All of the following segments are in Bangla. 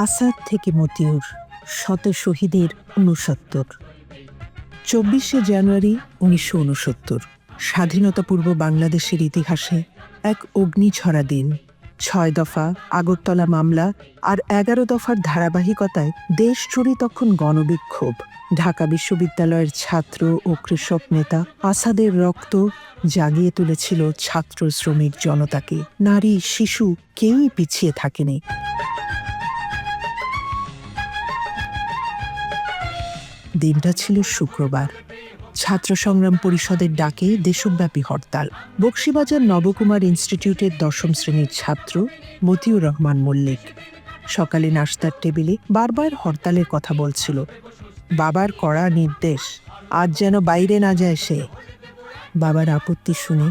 আসাদ থেকে মতিউর, শত শহীদের ৬৯। ২৪শে জানুয়ারি ১৯৬৯, স্বাধীনতা পূর্ব বাংলাদেশের ইতিহাসে এক অগ্নিঝরা দিন। ৬ দফা আগরতলা মামলা আর ১১ দফার ধারাবাহিকতায় দেশ জুড়ে তখন গণবিক্ষোভ। ঢাকা বিশ্ববিদ্যালয়ের ছাত্র ও কৃষক নেতা আসাদের রক্ত জাগিয়ে তুলেছিল ছাত্র শ্রমিক জনতাকে। নারী, শিশু কেউই পিছিয়ে থাকেনি। দিনটা ছিল শুক্রবার। ছাত্র সংগ্রাম পরিষদের ডাকে দেশব্যাপী হরতাল। বকশীবাজার নবকুমার ইনস্টিটিউটের ১০ম শ্রেণীর ছাত্র মতিউর রহমান মল্লিক সকালে নাশতার টেবিলে বারবার হরতালের কথা বলছিল। বাবার কড়া নির্দেশ, আজ যেন বাইরে না যায় সে। বাবার আপত্তি শুনে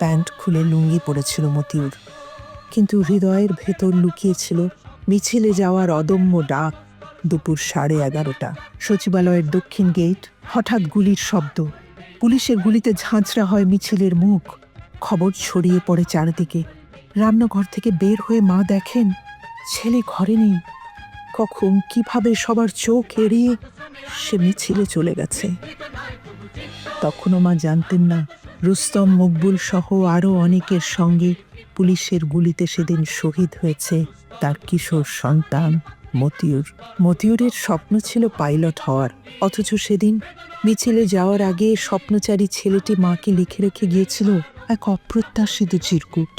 প্যান্ট খুলে লুঙ্গি পড়েছিল মতিউর, কিন্তু হৃদয়ের ভেতর লুকিয়েছিল মিছিলে যাওয়ার অদম্য ডাক। দুপুর 11:30, সচিবালয়ের দক্ষিণ গেট, হঠাৎ গুলির শব্দ। পুলিশের গুলিতে ঝাঁঝরা হয় মিছিলের মুখ। খবর ছড়িয়ে পড়ে চারিদিকে। রান্নাঘর থেকে বের হয়ে মা দেখেন ছেলে ঘরে নেই। কখন কিভাবে সবার চোখ এড়িয়ে সে মিছিলে চলে গেছে। তখনও মা জানতেন না রুস্তম, মকবুল সহ আরও অনেকের সঙ্গে পুলিশের গুলিতে সেদিন শহীদ হয়েছে তার কিশোর সন্তান মতিউর। মতিউরের স্বপ্ন ছিল পাইলট হওয়ার, অথচ সেদিন মিছিলে যাওয়ার আগে স্বপ্নচারী ছেলেটি মাকে লিখে রেখে গিয়েছিল এক অপ্রত্যাশিত চিরকুট।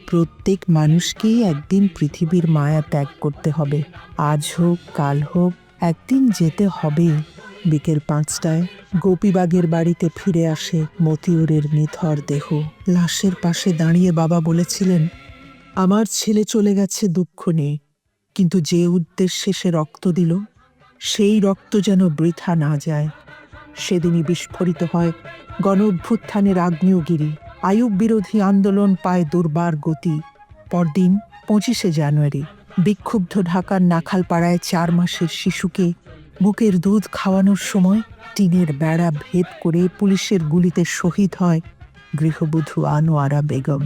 প্রত্যেক মানুষকেই একদিন পৃথিবীর মায়া ত্যাগ করতে হবে। আজ হোক কাল হোক, একদিন যেতে হবে। বিকেল 5টায় গোপীবাগের বাড়িতে ফিরে আসে মতিউরের নিথর দেহ। লাশের পাশে দাঁড়িয়ে বাবা বলেছিলেন, আমার ছেলে চলে গেছে দুঃখ নেই, কিন্তু যে উদ্দেশ্যে সে রক্ত দিল সেই রক্ত যেন বৃথা না যায়। সেদিনই বিস্ফোরিত হয় গণ অভ্যুত্থানের আগ্নেয়গিরি। আইয়ুব বিরোধী আন্দোলন পায় দুর্বার গতি। পরদিন 25শে জানুয়ারি বিক্ষুব্ধ ঢাকার নাখালপাড়ায় 4 মাসের শিশুকে বুকের দুধ খাওয়ানোর সময় টিনের বেড়া ভেদ করে পুলিশের গুলিতে শহীদ হয় গৃহবধূ আনোয়ারা বেগম।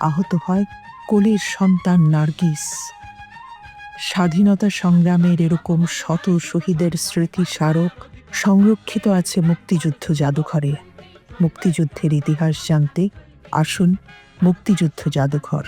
আহত হয় কোলের সন্তান নার্গিস। স্বাধীনতা সংগ্রামের এরকম শত শহীদের স্মৃতি স্মারক সংরক্ষিত আছে মুক্তিযুদ্ধ জাদুঘরে। মুক্তিযুদ্ধের ইতিহাস জানতে আসুন মুক্তিযুদ্ধ জাদুঘর।